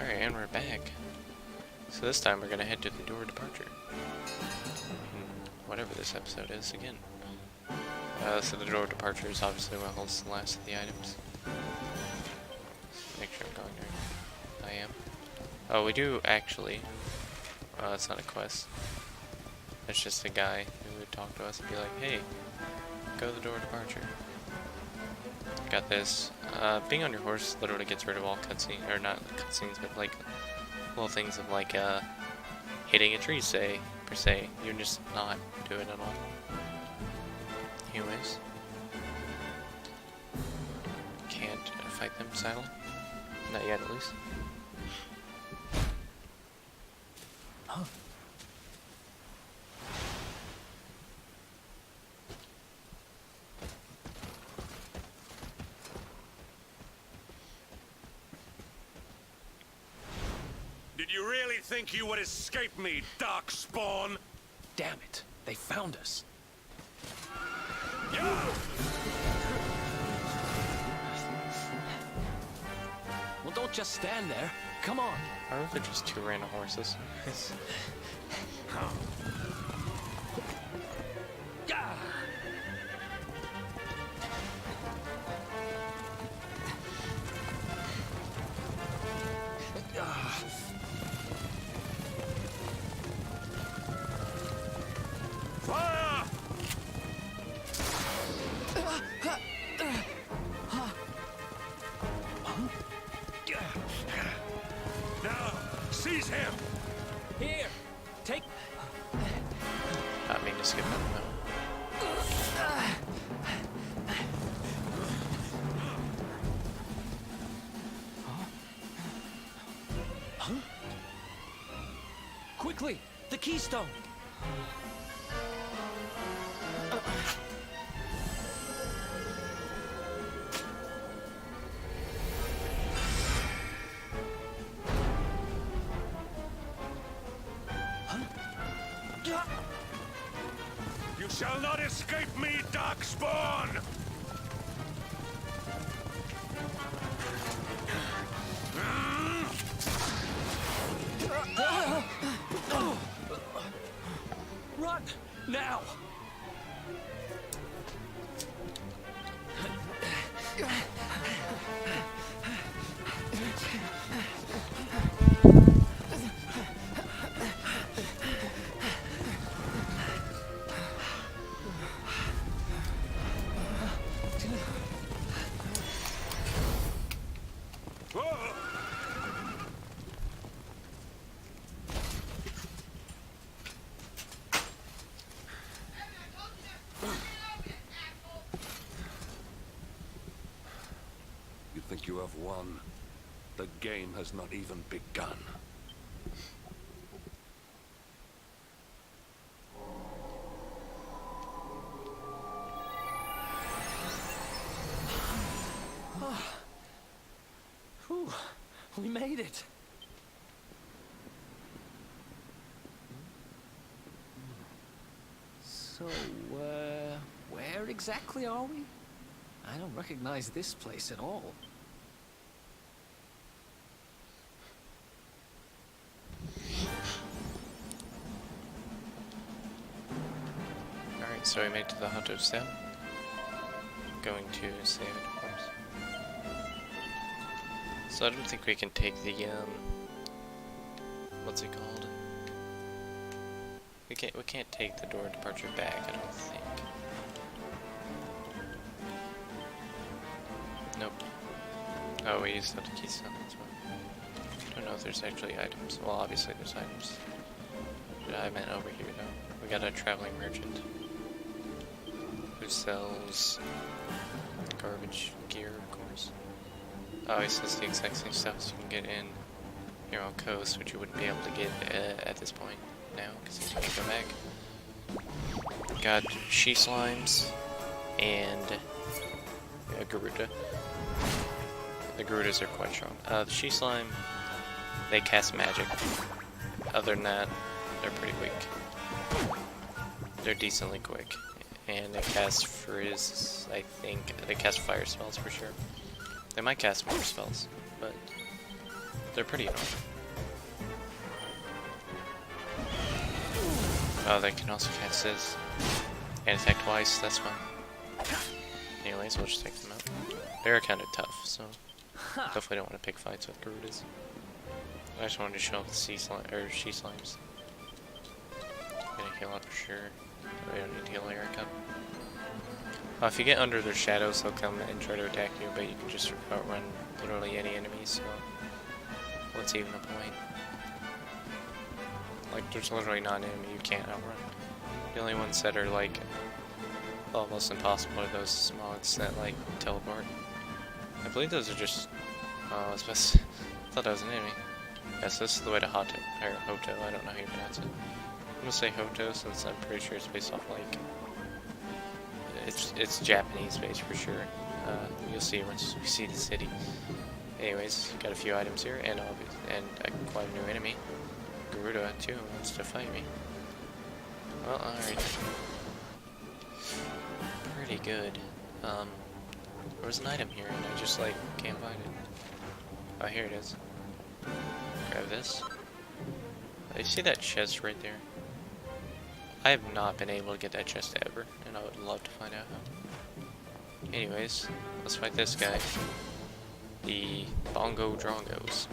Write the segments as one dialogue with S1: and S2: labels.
S1: Alright, and we're back. So this time we're gonna head to the door departure. Whatever this episode is, again. So the door departure is obviously what holds the last of the items. Just make sure I'm going right. I am. Oh, we do actually. That's not a quest. That's just a guy who would talk to us and be like, hey, go to the door departure. Got this. Being on your horse literally gets rid of all cutscenes, or not cutscenes, but like little things of like hitting a tree, per se. You're just not doing it at all. Anyways, can't fight them saddle. Not yet, at least.
S2: Huh.
S3: Did you really think you would escape me, dark spawn?
S2: Damn it. They found us.
S3: Yeah!
S2: Well, don't just stand there. Come on.
S1: Or if they're just two random horses.
S2: Yeah.
S3: Fire! Now, seize him!
S2: Here. Take.
S1: Not mean to skip that though.
S2: Huh? Quickly, the keystone.
S3: You shall not escape me, dark spawn!
S2: Run now.
S3: You think you have won? The game has not even begun.
S2: Whew, we made it. So, where exactly are we? I don't recognize this place at all.
S1: Alright, so we made it to the Hotto step. Going to save it, of course. So I don't think we can take the, what's it called? We can't take the door departure back, I don't think. Nope. Oh, we used up the keystone, that's why. I don't know if there's actually items. Well, obviously there's items. But I meant over here, though. We got a traveling merchant who sells garbage gear, of course. Oh, he sells the exact same stuff as you can get in your own coast, which you wouldn't be able to get at this point now, because he's trying to go back. Got she slimes and a Garuda. The Garudas are quite strong. The she slime, they cast magic. Other than that, they're pretty weak. They're decently quick. And they cast frizz, I think. They cast fire spells for sure. They might cast more spells, but They're pretty annoying. Oh, they can also cast this. And attack twice, that's fine. Anyways, we'll just take them out. They're kind of tough, so definitely don't want to pick fights with Garudas. I just wanted to show off the sea slime or she slimes. Gonna heal up for sure. We don't need to heal Eric up. If you get under their shadows, they'll come and try to attack you, but you can just outrun literally any enemy, so what's even the point? Like, there's literally not an enemy you can't outrun. The only ones that are, like, almost impossible are those smogs that, like, teleport. I believe those are just... Oh, I was supposed to... I thought that was an enemy. Yes, this is the way to Hotto, or Hotto, I don't know how you pronounce it. I'm gonna say Hotto since I'm pretty sure it's based off, like... It's Japanese based for sure. You'll see once we see the city. Anyways, got a few items here, and quite a new enemy. Garuda too wants to fight me. Well, alright. Pretty good. There was an item here, and I just like can't find it. Oh, here it is. Grab this. Oh, you see that chest right there? I have not been able to get that chest ever, and I would love to find out how. Anyways, let's fight this guy. The Bongo Drongos.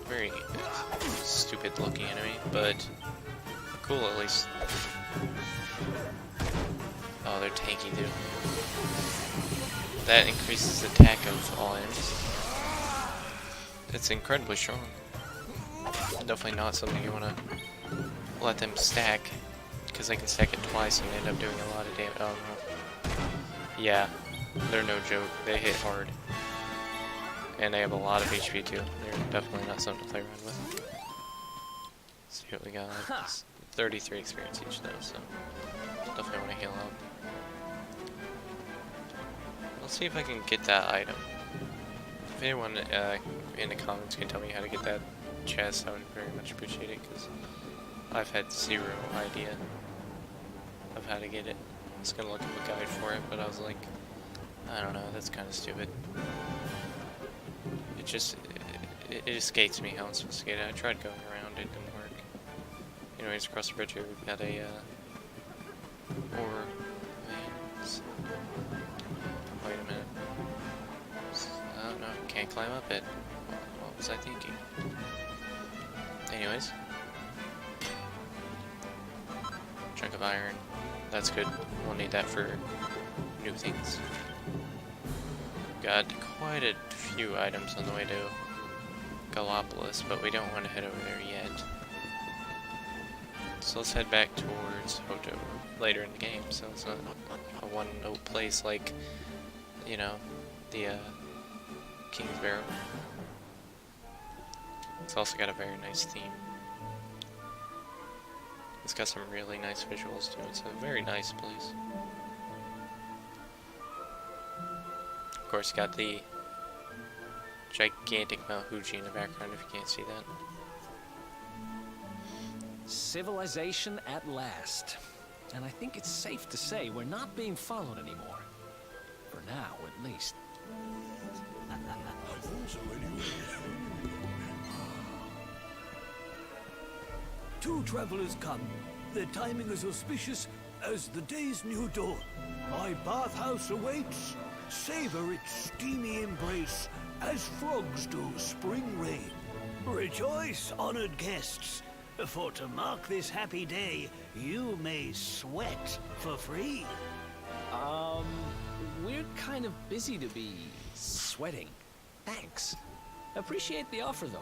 S1: Very stupid looking enemy, but cool at least. Oh, they're tanky too. That increases attack of all enemies. It's incredibly strong. Definitely not something you want to let them stack, because they can stack it twice and end up doing a lot of damage. Oh no. Yeah, they're no joke. They hit hard. And they have a lot of HP too. They're definitely not something to play around with. Let's see what we got. It's 33 experience each though, so definitely want to heal up. Let's see if I can get that item. If anyone in the comments can tell me how to get that chest, I would very much appreciate it, because I've had zero idea of how to get it. I was gonna look up a guide for it, but I was like, I don't know, that's kind of stupid. It just, it escapes me how I'm supposed to get it. I tried going around, it didn't work. Anyways, across the bridge here, we've got a, ore veins. Wait a minute. Oh no, can't climb up it. What was I thinking? Anyways. Chunk of iron. That's good. We'll need that for new things. Got quite a few items on the way to Gallopolis, but we don't want to head over there yet. So let's head back towards Hotto later in the game, so it's not a one-note place like, you know, the King's Barrow. It's also got a very nice theme. It's got some really nice visuals too. It's a very nice place. Of course, got the gigantic Mount Fuji in the background if you can't see that.
S2: Civilization at last. And I think it's safe to say we're not being followed anymore. For now, at least.
S4: Two travelers come. Their timing is auspicious as the day's new dawn. My bathhouse awaits. Savor its steamy embrace as frogs do spring rain. Rejoice, honored guests, for to mark this happy day, you may sweat for free.
S2: We're kind of busy to be sweating. Thanks. Appreciate the offer, though.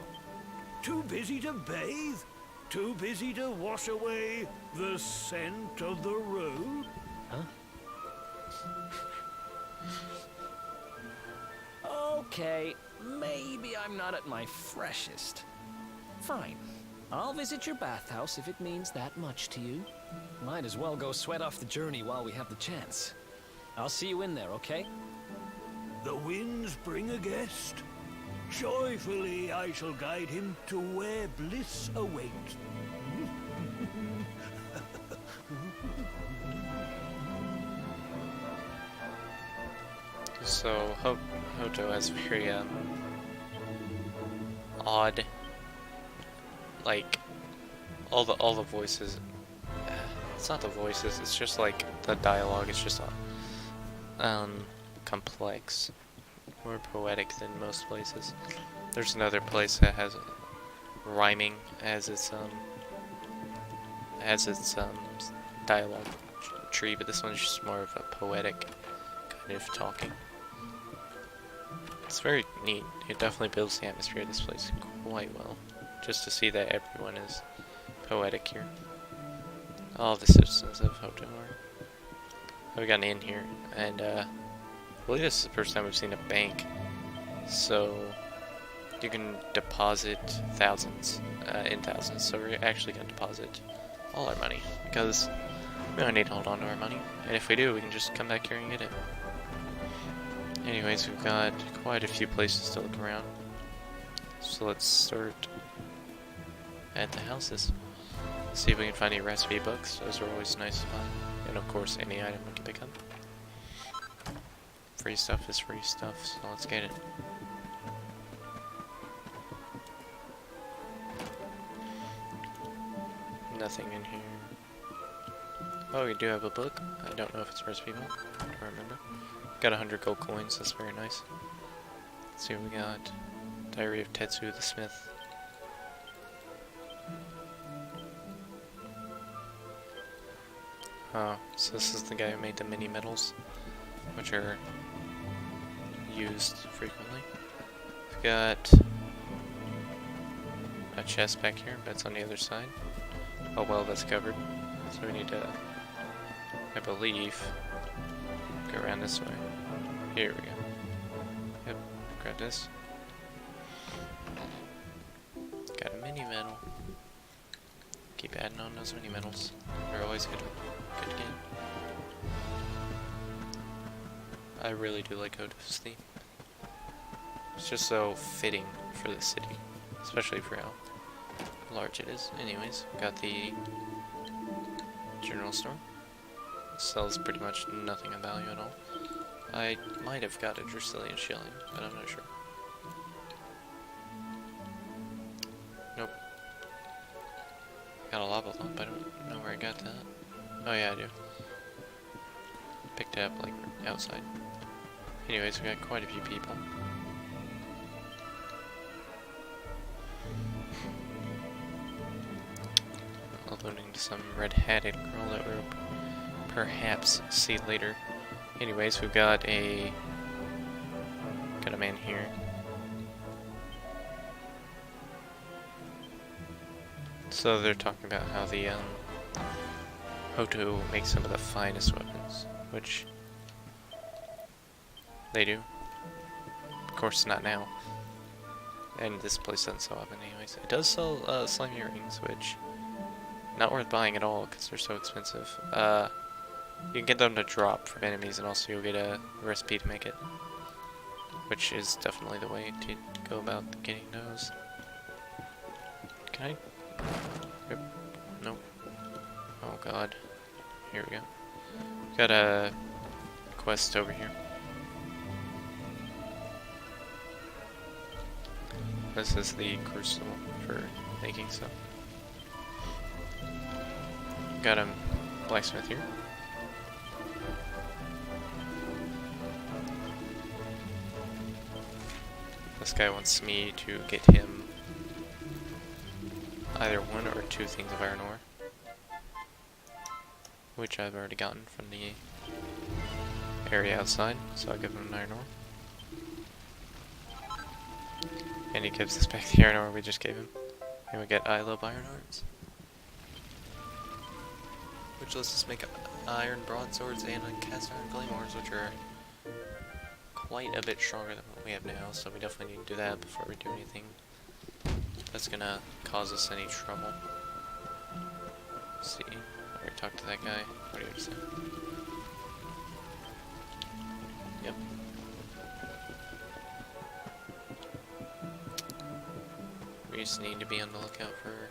S4: Too busy to bathe? Too busy to wash away the scent of the road?
S2: Huh? Okay, maybe I'm not at my freshest. Fine. I'll visit your bathhouse if it means that much to you. Might as well go sweat off the journey while we have the chance. I'll see you in there, okay?
S4: The winds bring a guest. Joyfully I shall guide him to where bliss awaits.
S1: So Hotto has very odd, like all the voices. It's not the voices. It's just like the dialogue. It's just complex, more poetic than most places. There's another place that has rhyming as its dialogue tree, but this one's just more of a poetic kind of talking. It's very neat. It definitely builds the atmosphere of this place quite well. Just to see that everyone is poetic here. All the citizens of Hotto are. We got an inn here, and I believe this is the first time we've seen a bank. So you can deposit thousands in thousands. So we're actually going to deposit all our money because we don't need to hold on to our money. And if we do, we can just come back here and get it. Anyways, we've got quite a few places to look around. So let's start at the houses. See if we can find any recipe books. Those are always nice to find. And of course, any item we can pick up. Free stuff is free stuff, so let's get it. Nothing in here. Oh, we do have a book. I don't know if it's a recipe book. I don't remember. Got 100 gold coins. That's very nice. Let's see what we got. Diary of Tetsu the Smith. Oh, so this is the guy who made the mini medals, which are used frequently. We've got a chest back here, but it's on the other side. Oh well, that's covered. So we need to, I believe, go around this way. Here we go. Yep, grab this. Got a mini medal. Keep adding on those mini medals. They're always good to get. I really do like Hotto's theme. It's just so fitting for the city, especially for how large it is. Anyways, got the general store. Sells pretty much nothing of value at all. I might have got a Dracilian shilling, but I'm not sure. Nope. Got a lava lump, I don't know where I got that. Oh yeah, I do. Picked it up, like, outside. Anyways, we got quite a few people. Alluding to some red-hatted girl that we'll perhaps see later. Anyways, we've got a man here. So they're talking about how the Hotto makes some of the finest weapons, which they do. Of course, not now. And this place doesn't sell weapons anyways. It does sell slimy rings, which not worth buying at all because they're so expensive. You can get them to drop from enemies, and also you'll get a recipe to make it, which is definitely the way to go about getting those. Can I? Yep. Nope. Oh god. Here we go. Got a quest over here. This is the crucible for making stuff. Got a blacksmith here. This guy wants me to get him either one or two things of iron ore, which I've already gotten from the area outside, so I'll give him an iron ore. And he gives us back the iron ore we just gave him. And we get I love iron arms, which lets us make iron broadswords and cast iron claymores, which are quite a bit stronger than what we have now, so we definitely need to do that before we do anything that's gonna cause us any trouble. Let's see. I already talked to that guy. What do you say? Yep. We just need to be on the lookout for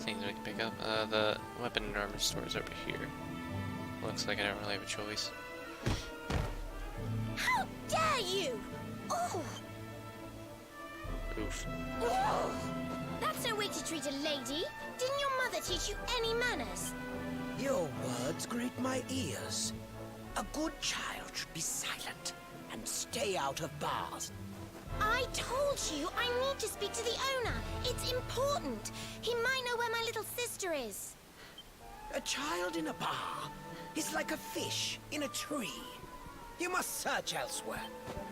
S1: things we can pick up. The weapon and armor store is over here. Looks like I don't really have a choice.
S5: dare you? Oh!
S1: Oof.
S5: Oh! That's no way to treat a lady. Didn't your mother teach you any manners?
S6: Your words grate my ears. A good child should be silent and stay out of bars.
S5: I told you I need to speak to the owner. It's important. He might know where my little sister is.
S6: A child in a bar is like a fish in a tree. You must search elsewhere.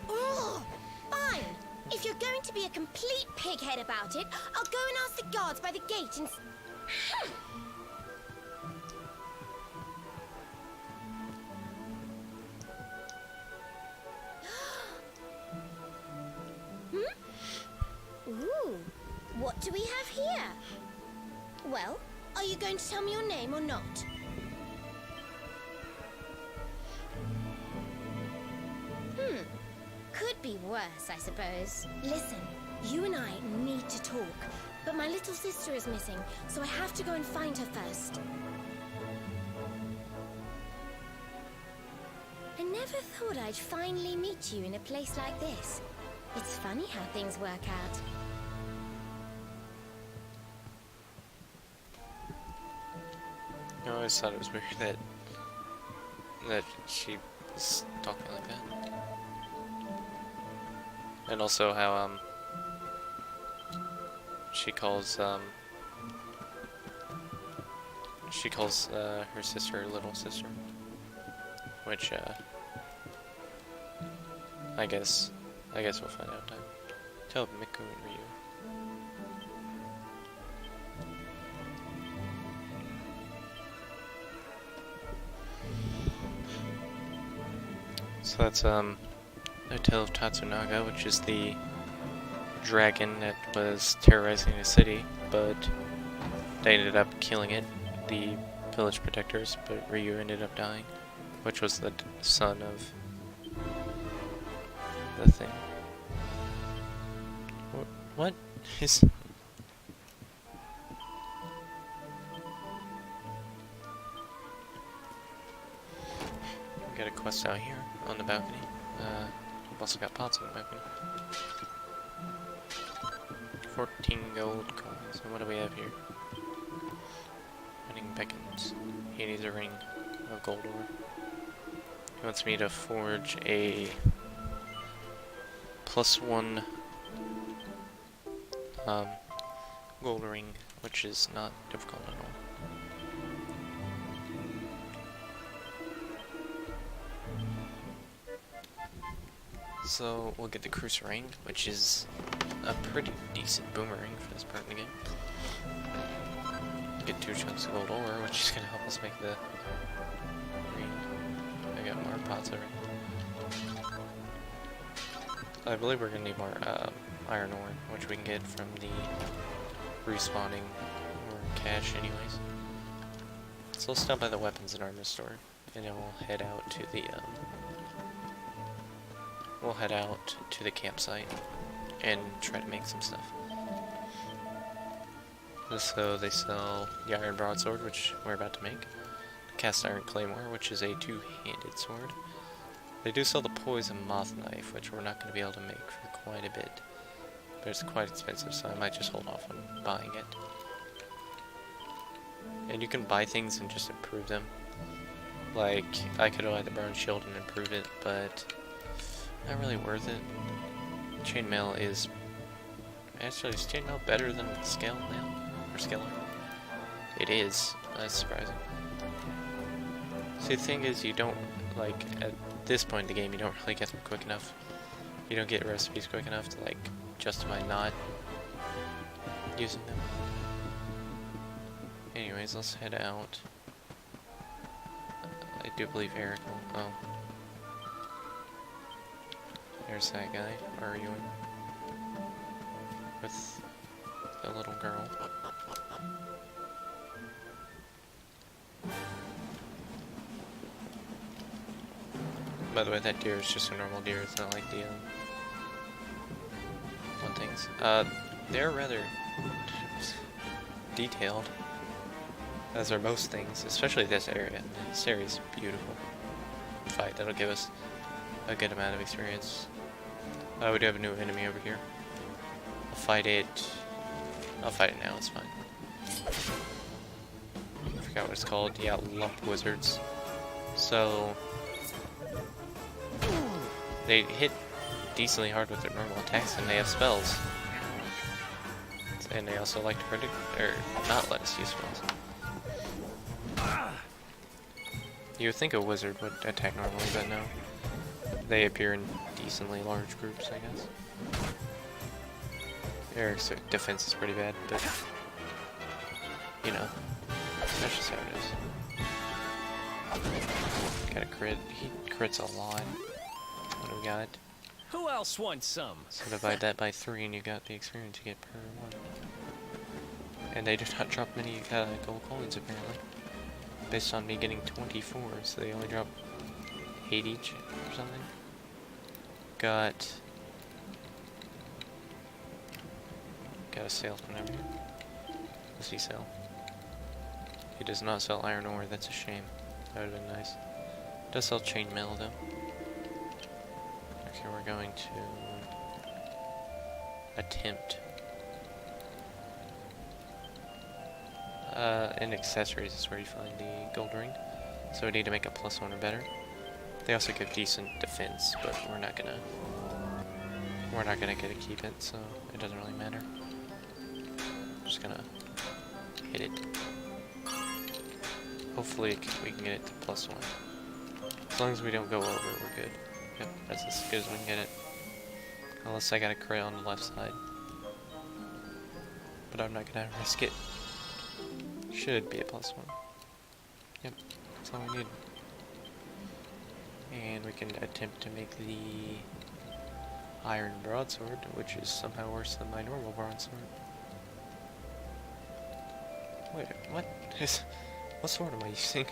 S5: Oh, fine. If you're going to be a complete pighead about it, I'll go and ask the guards by the gate and... Ooh, what do we have here? Well, are you going to tell me your name or not? Could be worse, I suppose. Listen, you and I need to talk, but my little sister is missing, so I have to go and find her first. I never thought I'd finally meet you in a place like this. It's funny how things work out.
S1: I always thought it was weird that she was talking like that. And also how she calls her sister little sister, which I guess we'll find out in time. Tell Miku and Ryu. So that's the Tale of Tatsunaga, which is the dragon that was terrorizing the city, but they ended up killing it, the village protectors, but Ryu ended up dying, which was the son of the thing. What is... Got a quest out here on the balcony. We've also got pots on the balcony. 14 gold coins. And what do we have here? Running beckons. He needs a ring of gold ore. He wants me to forge a +1 gold ring, which is not difficult at all. So we'll get the cruiser ring, which is a pretty decent boomerang for this part of the game. Get 2 chunks of gold ore, which is going to help us make the ring. I got more pots of ring. I believe we're going to need more iron ore, which we can get from the respawning or cache anyways. So we'll stop by the weapons and armor store, and then we'll head out to the campsite and try to make some stuff. So they sell the iron broadsword, which we're about to make, the cast iron claymore, which is a 2-handed sword. They do sell the poison moth knife, which we're not going to be able to make for quite a bit, but it's quite expensive, so I might just hold off on buying it. And you can buy things and just improve them. Like, I could buy the bronze shield and improve it, but not really worth it. Chainmail is... Actually, is chainmail better than scale mail? Or scalar? It is. That's surprising. See, the thing is, you don't, like, at this point in the game, you don't really get them quick enough. You don't get recipes quick enough to, like, justify not using them. Anyways, let's head out. I do believe Eric will... Oh. There's that guy, arguing with the little girl. By the way, that deer is just a normal deer, it's not like the one things. They're rather detailed, as are most things, especially this area. This area is beautiful. In fact, that'll give us a good amount of experience We do have a new enemy over here. I'll fight it. I'll fight it now, it's fine. I forgot what it's called. Yeah, lump wizards. So they hit decently hard with their normal attacks, and they have spells. And they also like to predict or not let us use spells. You would think a wizard would attack normally, but no. They appear in decently large groups, I guess. Their defense is pretty bad, but you know, that's just how it is. Got a crit. He crits a lot. What do we got?
S2: Who else wants some?
S1: So divide that by 3 and you got the experience you get per 1. And they do not drop many gold coins apparently. Based on me getting 24, so they only drop 8 each or something. Got a salesman over here. Does he sell? He does not sell iron ore, that's a shame. That would have been nice. Does sell chainmail though. Okay, we're going to attempt in accessories is where you find the gold ring. So we need to make a +1 or better. They also give decent defense, but we're not gonna get to keep it, so it doesn't really matter. Just gonna hit it. Hopefully we can get it to +1. As long as we don't go over, we're good. Yep, that's as good as we can get it. Unless I got a crit on the left side. But I'm not gonna risk it. Should be a +1. Yep, that's all we need. And we can attempt to make the iron broadsword, which is somehow worse than my normal broadsword. Wait, what? What sword am I using?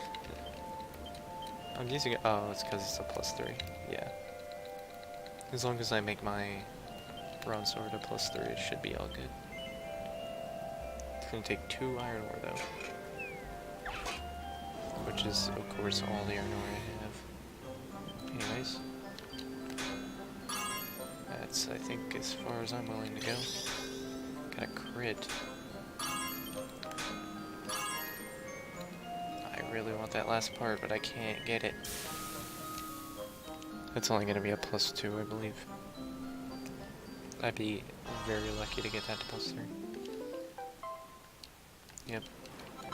S1: I'm using it. Oh, it's because it's a +3. Yeah. As long as I make my broadsword a +3, it should be all good. It's gonna take 2 iron ore though, which is of course all the iron ore I have. Anyways, that's I think as far as I'm willing to go. Got a crit. I really want that last part, but I can't get it. It's only gonna be a +2, I believe. I'd be very lucky to get that to +3. Yep.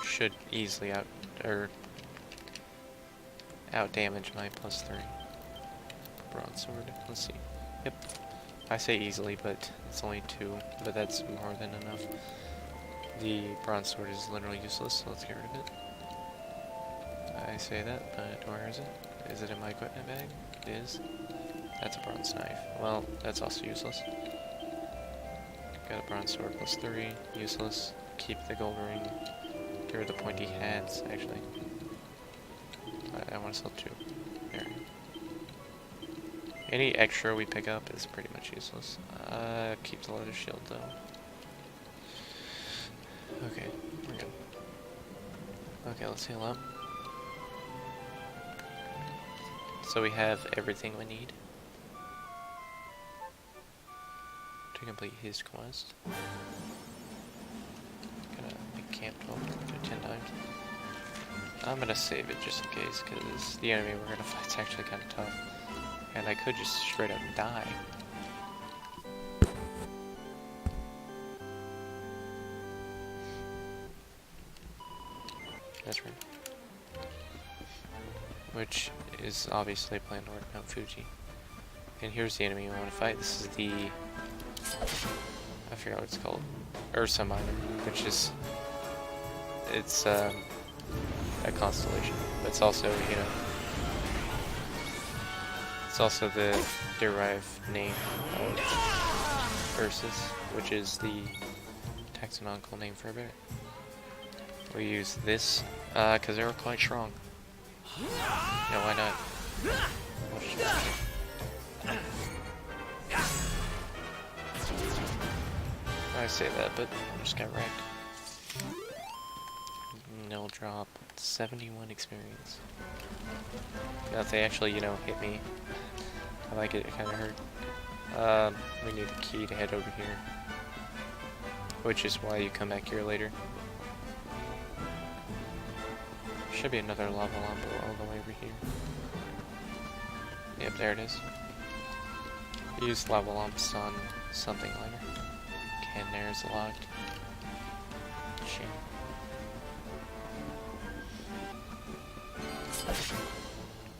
S1: Should easily out damage my +3 broadsword. Let's see. Yep. I say easily, but it's only 2, but that's more than enough. The broadsword is literally useless, so let's get rid of it. I say that, but where is it? Is it in my equipment bag? It is. That's a bronze knife. Well, that's also useless. Got a bronze sword +3, useless. Keep the gold ring. Get rid of the pointy hats, actually. I want to sell 2. There. Any extra we pick up is pretty much useless. Keep the leather shield though. Okay, we're good. Okay, let's heal up. So we have everything we need to complete his quest. Gotta make camp 10 times. I'm gonna save it just in case, because the enemy we're gonna fight is actually kind of tough. And I could just straight up die. That's right. Which is obviously planned toward Mount Fuji. And here's the enemy we want to fight. This is the... I forgot what it's called. Ursa Minor, which is... It's a constellation. But it's also, you know... It's also the derived name of Ursus, which is the taxonomical name for a bear. We use this, because they're quite strong. Yeah, why not? I say that, but I just got wrecked. Nil drop, 71 experience. Now if they actually, you know, hit me, I like it, it kinda hurt. We need a key to head over here. Which is why you come back here later. Should be another lava lamp all the way over here. Yep, there it is. Use lava lamps on something later. Can there's locked. Shame.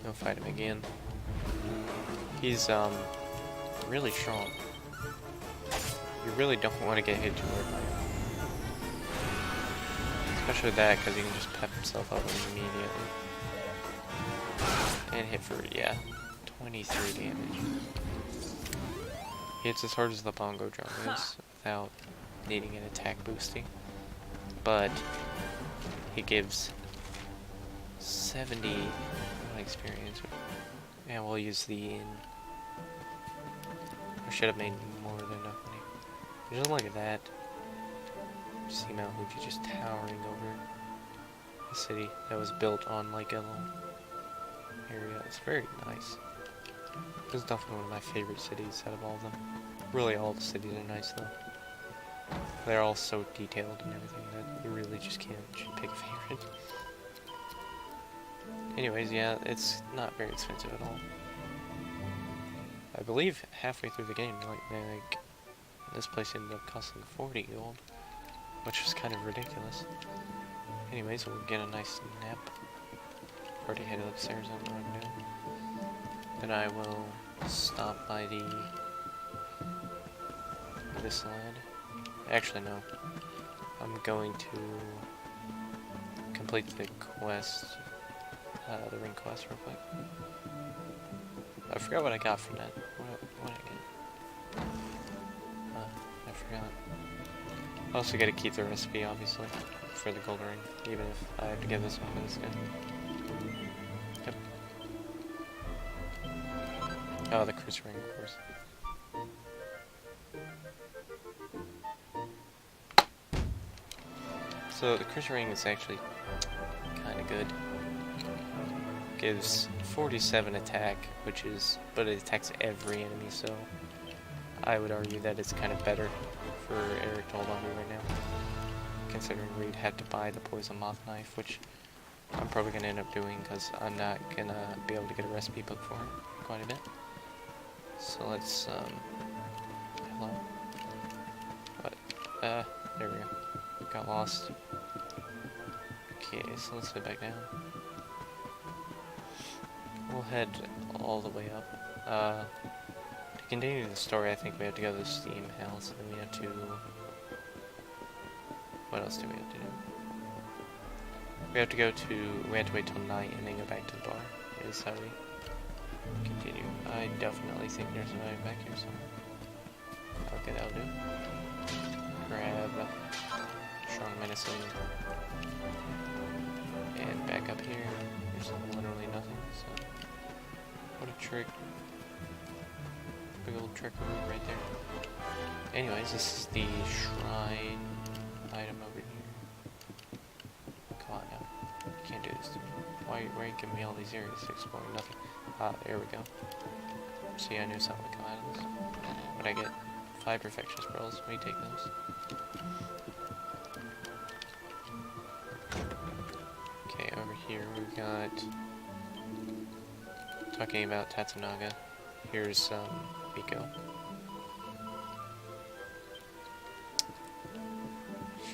S1: Go fight him again. He's really strong. You really don't want to get hit too hard by him. Especially that, because he can just pep himself up immediately. And hit for, yeah, 23 damage. He hits as hard as the bongo drum is, without needing an attack boosting. But, he gives 70 experience. Yeah, we'll use the in. I should have made more than enough money. Just look at that. See Mount Fuji just towering over the city that was built on like a little area. It's very nice. This is definitely one of my favorite cities out of all of them. Really, all the cities are nice though. They're all so detailed and everything that you really just can't pick a favorite. Anyways, yeah, it's not very expensive at all. I believe halfway through the game, like this place ended up costing 40 gold, which was kind of ridiculous. Anyways, we'll get a nice nap. Already headed upstairs, I'm going down. Then I will stop by this lad. Actually, no. I'm going to complete the quest. The ring quest real quick. I forgot what I got from that. What did I get? I forgot. I also gotta keep the recipe, obviously, for the gold ring, even if I have to give this one to this guy. Yep. Oh, the cruise ring, of course. So, the cruise ring is actually kinda good. Gives 47 attack, but it attacks every enemy, so I would argue that it's kind of better for Eric to hold on to right now, considering we'd have to buy the poison moth knife, which I'm probably going to end up doing because I'm not going to be able to get a recipe book for it quite a bit. So let's, hello? What? There we go. Got lost. Okay, so let's head back down. We'll head all the way up. To continue the story, I think we have to go to the steam house, and we have to... What else do we have to do? We have to wait till night and then go back to the bar, is how we continue. I definitely think there's an item back here somewhere. Okay, that'll do. Grab strong medicine. And back up here, there's literally nothing, so... What a trick. Big old trickaroo right there. Anyways, this is the shrine item over here. Come on now. You can't do this to me. Why are you giving me all these areas to explore? Nothing. Ah, there we go. See, I knew something would come out of this. What'd I get? 5 perfection scrolls. We take those. Okay, over here we've got... Talking about Tatsunaga, here's Miko.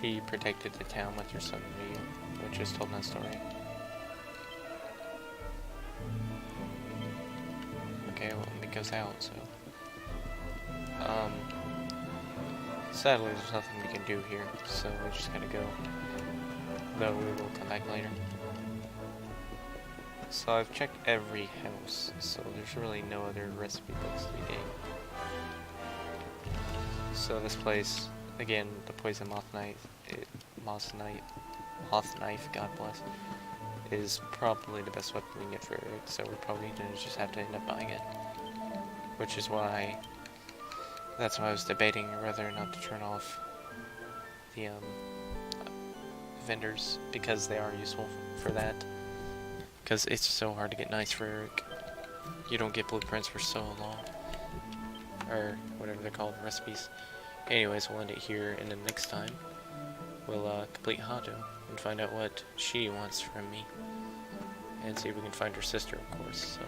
S1: She protected the town with her son Ryu, which is told in that story. Okay, well Miko's out, so sadly there's nothing we can do here, so we just gotta go. Though we will come back later. So I've checked every house, so there's really no other recipe books to be gained. So this place, again, the poison moth knife, God bless, is probably the best weapon we can get for Eric, so we're probably gonna just have to end up buying it. Which is why, that's why I was debating whether or not to turn off the vendors, because they are useful for that. Because it's so hard to get knights for Eric. You don't get blueprints for so long. or whatever they're called, recipes. Anyways, we'll end it here, and then next time we'll complete Hotto and find out what she wants from me, and see if we can find her sister, of course. So